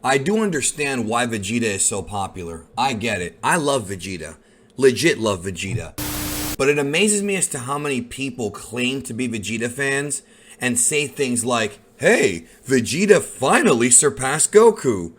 I do understand why Vegeta is so popular. I get it. I love Vegeta. Legit love Vegeta. But it amazes me as to how many people claim to be Vegeta fans and say things like, hey, Vegeta finally surpassed Goku.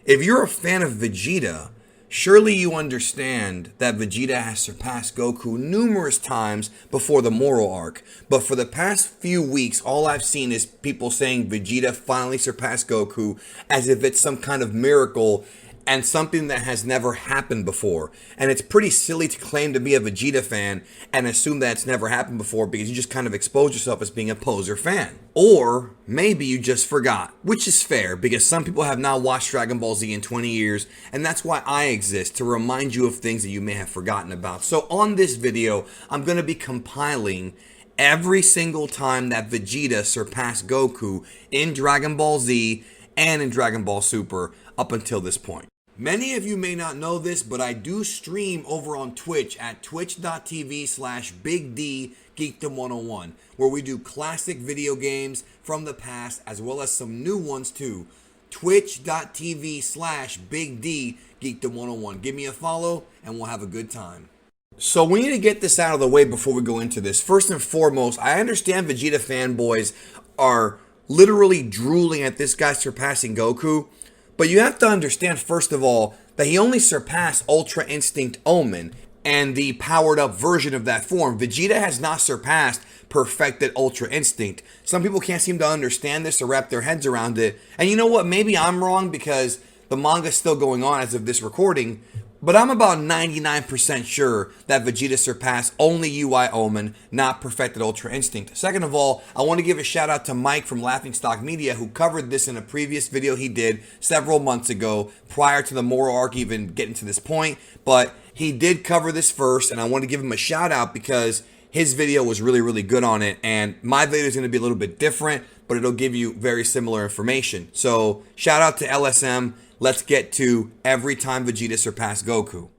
If you're a fan of Vegeta, surely you understand that Vegeta has surpassed Goku numerous times before the Moro arc. But for the past few weeks, all I've seen is people saying Vegeta finally surpassed Goku as if it's some kind of miracle and something that has never happened before. And it's pretty silly to claim to be a Vegeta fan and assume that it's never happened before because you just kind of expose yourself as being a poser fan. Or maybe you just forgot, which is fair because some people have not watched Dragon Ball Z in 20 years, and that's why I exist, to remind you of things that you may have forgotten about. So on this video, I'm going to be compiling every single time that Vegeta surpassed Goku in Dragon Ball Z and in Dragon Ball Super up until this point. Many of you may not know this, but I do stream over on Twitch at twitch.tv/BigDGeekdom101, where we do classic video games from the past as well as some new ones too. Twitch.tv/BigDGeekdom101. Give me a follow and we'll have a good time. So we need to get this out of the way before we go into this. First and foremost, I understand Vegeta fanboys are literally drooling at this guy surpassing Goku. But you have to understand, first of all, that he only surpassed Ultra Instinct Omen and the powered up version of that form. Vegeta has not surpassed perfected Ultra Instinct. Some people can't seem to understand this or wrap their heads around it. And you know what? Maybe I'm wrong because the manga's still going on as of this recording. But I'm about 99% sure that Vegeta surpassed only UI Omen, not perfected Ultra Instinct. Second of all, I want to give a shout out to Mike from Laughingstock Media, who covered this in a previous video he did several months ago, prior to the Moro arc even getting to this point. But he did cover this first, and I want to give him a shout out because his video was really, really good on it. And my video is going to be a little bit different, but it'll give you very similar information. So shout out to LSM. Let's get to every time Vegeta surpassed Goku.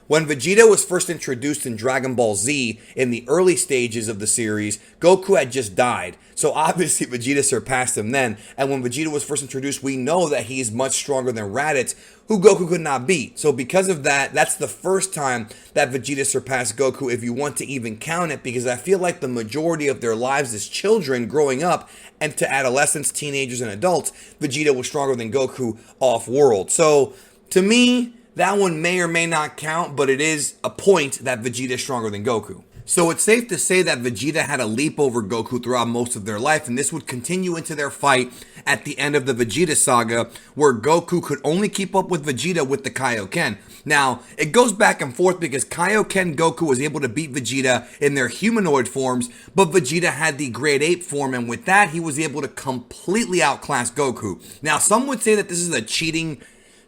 When Vegeta was first introduced in Dragon Ball Z in the early stages of the series, Goku had just died. So obviously Vegeta surpassed him then. And when Vegeta was first introduced, we know that he's much stronger than Raditz, who Goku could not beat. So because of that, that's the first time that Vegeta surpassed Goku, if you want to even count it, because I feel like the majority of their lives as children growing up and to adolescents, teenagers, and adults, Vegeta was stronger than Goku off-world. So to me, that one may or may not count, but it is a point that Vegeta is stronger than Goku. So it's safe to say that Vegeta had a leap over Goku throughout most of their life, and this would continue into their fight at the end of the Vegeta saga, where Goku could only keep up with Vegeta with the Kaioken. Now, it goes back and forth because Kaioken Goku was able to beat Vegeta in their humanoid forms, but Vegeta had the Great Ape form, and with that, he was able to completely outclass Goku. Now, some would say that this is a cheating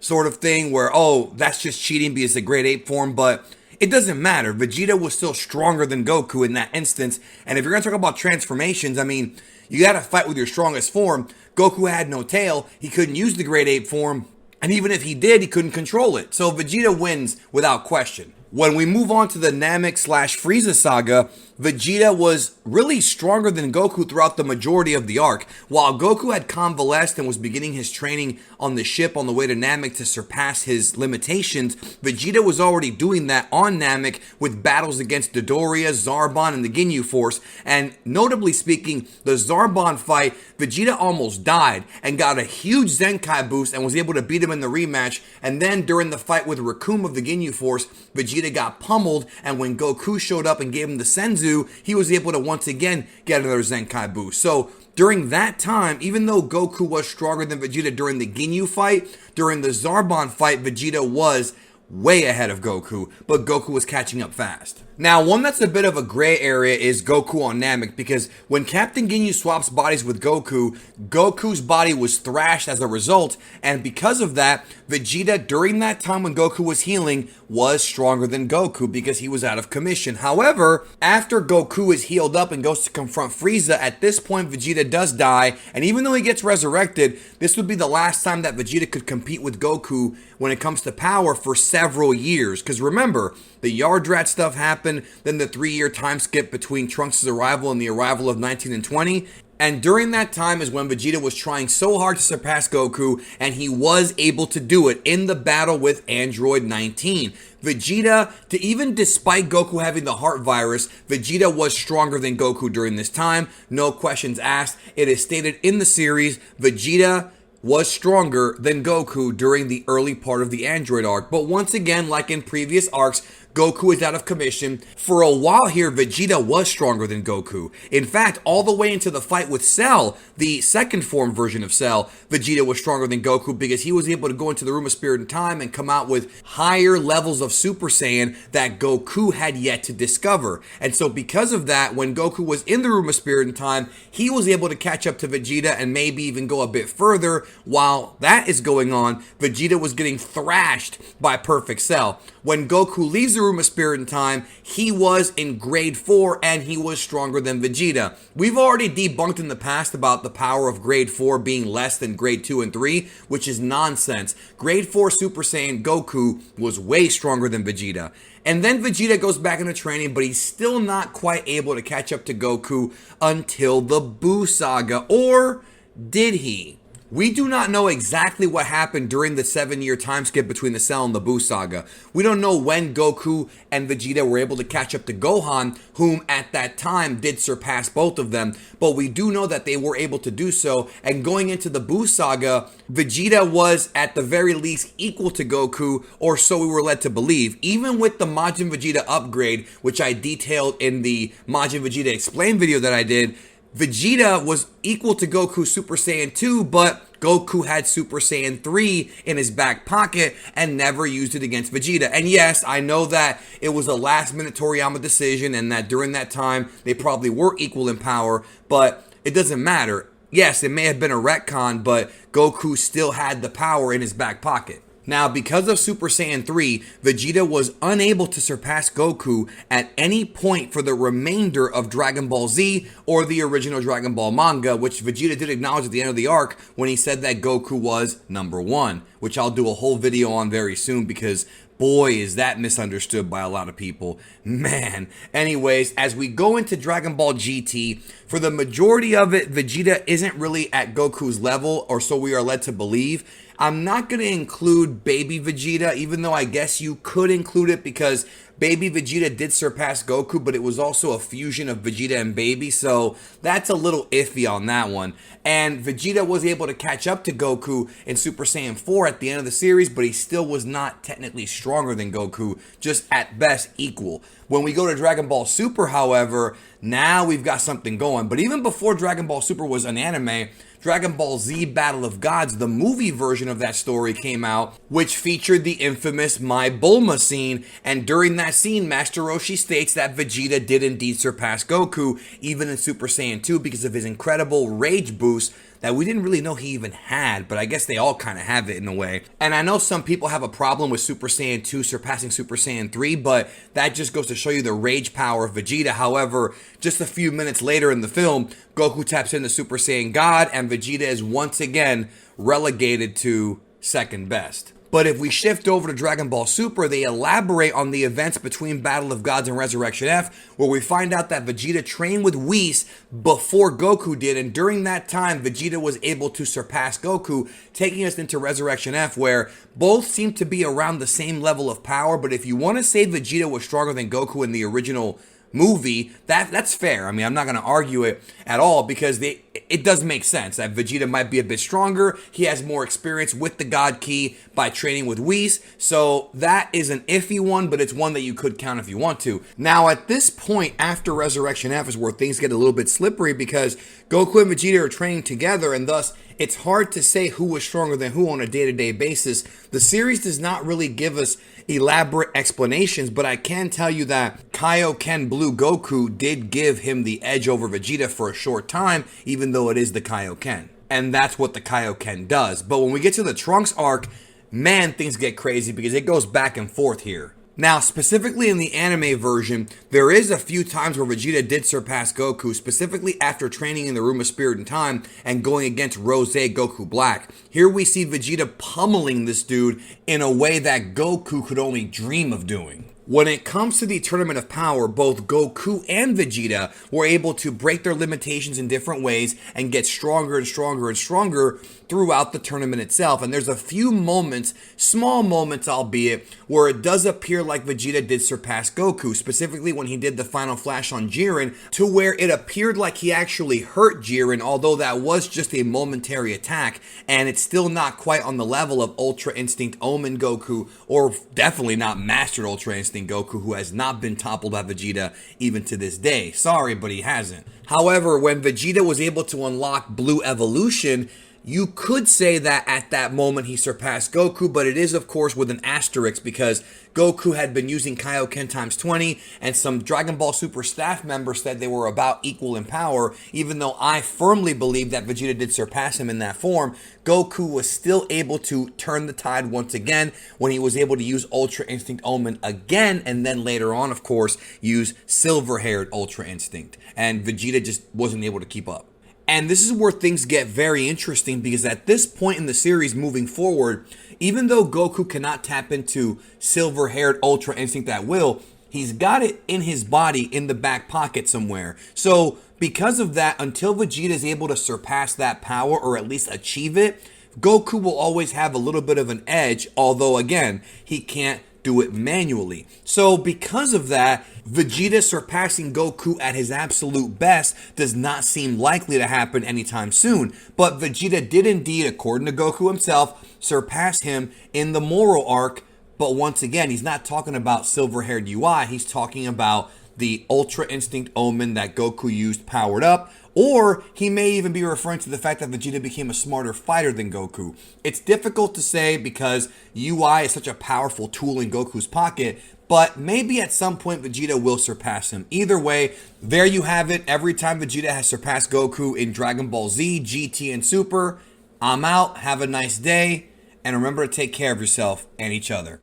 sort of thing where, oh, that's just cheating because it's a Great Ape form, but it doesn't matter. Vegeta was still stronger than Goku in that instance. And if you're going to talk about transformations, I mean, you got to fight with your strongest form. Goku had no tail. He couldn't use the Great Ape form. And even if he did, he couldn't control it. So Vegeta wins without question. When we move on to the Namek/Frieza saga, Vegeta was really stronger than Goku throughout the majority of the arc. While Goku had convalesced and was beginning his training on the ship on the way to Namek to surpass his limitations, Vegeta was already doing that on Namek with battles against Dodoria, Zarbon, and the Ginyu Force. And notably speaking, the Zarbon fight, Vegeta almost died and got a huge Zenkai boost and was able to beat him in the rematch. And then during the fight with Recoome of the Ginyu Force, Vegeta got pummeled, and when Goku showed up and gave him the Senzu, he was able to once again get another Zenkai boost. So during that time, even though Goku was stronger than Vegeta during the Ginyu fight, during the Zarbon fight, Vegeta was way ahead of Goku, but Goku was catching up fast. Now, one that's a bit of a gray area is Goku on Namek, because when Captain Ginyu swaps bodies with Goku, Goku's body was thrashed as a result, and because of that, Vegeta, during that time when Goku was healing, was stronger than Goku because he was out of commission. However, after Goku is healed up and goes to confront Frieza, at this point Vegeta does die, and even though he gets resurrected, this would be the last time that Vegeta could compete with Goku when it comes to power for several years. Because remember, the Yardrat stuff happened, then the 3-year time skip between Trunks' arrival and the arrival of 19 and 20. And during that time is when Vegeta was trying so hard to surpass Goku, and he was able to do it in the battle with Android 19. Vegeta, even despite Goku having the heart virus, Vegeta was stronger than Goku during this time. No questions asked. It is stated in the series, Vegeta was stronger than Goku during the early part of the Android arc. But once again, like in previous arcs, Goku is out of commission. For a while here, Vegeta was stronger than Goku. In fact, all the way into the fight with Cell, the second form version of Cell, Vegeta was stronger than Goku because he was able to go into the Room of Spirit and Time and come out with higher levels of Super Saiyan that Goku had yet to discover. And so because of that, when Goku was in the Room of Spirit and Time, he was able to catch up to Vegeta and maybe even go a bit further. While that is going on, Vegeta was getting thrashed by Perfect Cell. When Goku leaves the Room of Spirit and Time, he was in grade 4 and he was stronger than Vegeta. We've already debunked in the past about the power of grade 4 being less than grade 2 and 3, which is nonsense. Grade 4 Super Saiyan Goku was way stronger than Vegeta. And then Vegeta goes back into training, but he's still not quite able to catch up to Goku until the Buu Saga. Or did he? We do not know exactly what happened during the 7-year time skip between the Cell and the Buu Saga. We don't know when Goku and Vegeta were able to catch up to Gohan, whom at that time did surpass both of them. But we do know that they were able to do so. And going into the Buu Saga, Vegeta was at the very least equal to Goku, or so we were led to believe. Even with the Majin Vegeta upgrade, which I detailed in the Majin Vegeta Explain video that I did, Vegeta was equal to Goku Super Saiyan 2, but Goku had Super Saiyan 3 in his back pocket and never used it against Vegeta. And yes, I know that it was a last-minute Toriyama decision and that during that time they probably were equal in power, but it doesn't matter. Yes, it may have been a retcon, but Goku still had the power in his back pocket. Now, because of Super Saiyan 3, Vegeta was unable to surpass Goku at any point for the remainder of Dragon Ball Z or the original Dragon Ball manga, which Vegeta did acknowledge at the end of the arc when he said that Goku was number 1, which I'll do a whole video on very soon because boy, is that misunderstood by a lot of people. Man. Anyways, as we go into Dragon Ball GT, for the majority of it, Vegeta isn't really at Goku's level, or so we are led to believe. I'm not going to include Baby Vegeta, even though I guess you could include it because Baby Vegeta did surpass Goku, but it was also a fusion of Vegeta and Baby, so that's a little iffy on that one. And Vegeta was able to catch up to Goku in Super Saiyan 4 at the end of the series, but he still was not technically stronger than Goku, just at best equal. When we go to Dragon Ball Super, however, now we've got something going. But even before Dragon Ball Super was an anime, Dragon Ball Z Battle of Gods, the movie version of that story came out, which featured the infamous My Bulma scene, and during that scene, Master Roshi states that Vegeta did indeed surpass Goku, even in Super Saiyan 2, because of his incredible rage boost that we didn't really know he even had, but I guess they all kind of have it in a way. And I know some people have a problem with Super Saiyan 2 surpassing Super Saiyan 3, but that just goes to show you the rage power of Vegeta. However, just a few minutes later in the film, Goku taps into Super Saiyan God, and Vegeta is once again relegated to second best. But if we shift over to Dragon Ball Super, they elaborate on the events between Battle of Gods and Resurrection F, where we find out that Vegeta trained with Whis before Goku did, and during that time, Vegeta was able to surpass Goku, taking us into Resurrection F, where both seem to be around the same level of power, but if you want to say Vegeta was stronger than Goku in the original movie, that's fair. I mean, I'm not going to argue it at all because it does make sense that Vegeta might be a bit stronger. He has more experience with the God Ki by training with Whis, so that is an iffy one, but it's one that you could count if you want to. Now, at this point, after Resurrection F is where things get a little bit slippery because Goku and Vegeta are training together, and thus it's hard to say who was stronger than who on a day-to-day basis. The series does not really give us elaborate explanations, but I can tell you that Kaioken Blue Goku did give him the edge over Vegeta for a short time, even though it is the Kaioken. And that's what the Kaioken does. But when we get to the Trunks arc, man, things get crazy because it goes back and forth here. Now, specifically in the anime version, there is a few times where Vegeta did surpass Goku, specifically after training in the Room of Spirit and Time and going against Rose Goku Black. Here we see Vegeta pummeling this dude in a way that Goku could only dream of doing. When it comes to the Tournament of Power, both Goku and Vegeta were able to break their limitations in different ways and get stronger and stronger and stronger throughout the tournament itself. And there's a few moments, small moments albeit, where it does appear like Vegeta did surpass Goku, specifically when he did the final flash on Jiren, to where it appeared like he actually hurt Jiren, although that was just a momentary attack, and it's still not quite on the level of Ultra Instinct Omen Goku, or definitely not Mastered Ultra Instinct Goku, who has not been toppled by Vegeta even to this day. Sorry, but he hasn't. However, when Vegeta was able to unlock Blue Evolution, you could say that at that moment he surpassed Goku, but it is of course with an asterisk because Goku had been using Kaioken times 20 and some Dragon Ball Super staff members said they were about equal in power. Even though I firmly believe that Vegeta did surpass him in that form, Goku was still able to turn the tide once again when he was able to use Ultra Instinct Omen again, and then later on of course use silver-haired Ultra Instinct, and Vegeta just wasn't able to keep up. And this is where things get very interesting because at this point in the series moving forward, even though Goku cannot tap into silver-haired Ultra Instinct at will, he's got it in his body in the back pocket somewhere. So because of that, until Vegeta is able to surpass that power or at least achieve it, Goku will always have a little bit of an edge, although again, he can't do it manually. So because of that, Vegeta surpassing Goku at his absolute best does not seem likely to happen anytime soon. But Vegeta did indeed, according to Goku himself, surpass him in the Moral arc. But once again, he's not talking about silver-haired UI. He's talking about the Ultra Instinct Omen that Goku used powered up. Or he may even be referring to the fact that Vegeta became a smarter fighter than Goku. It's difficult to say because UI is such a powerful tool in Goku's pocket, but maybe at some point Vegeta will surpass him. Either way, there you have it. Every time Vegeta has surpassed Goku in Dragon Ball Z, GT, and Super, I'm out. Have a nice day, and remember to take care of yourself and each other.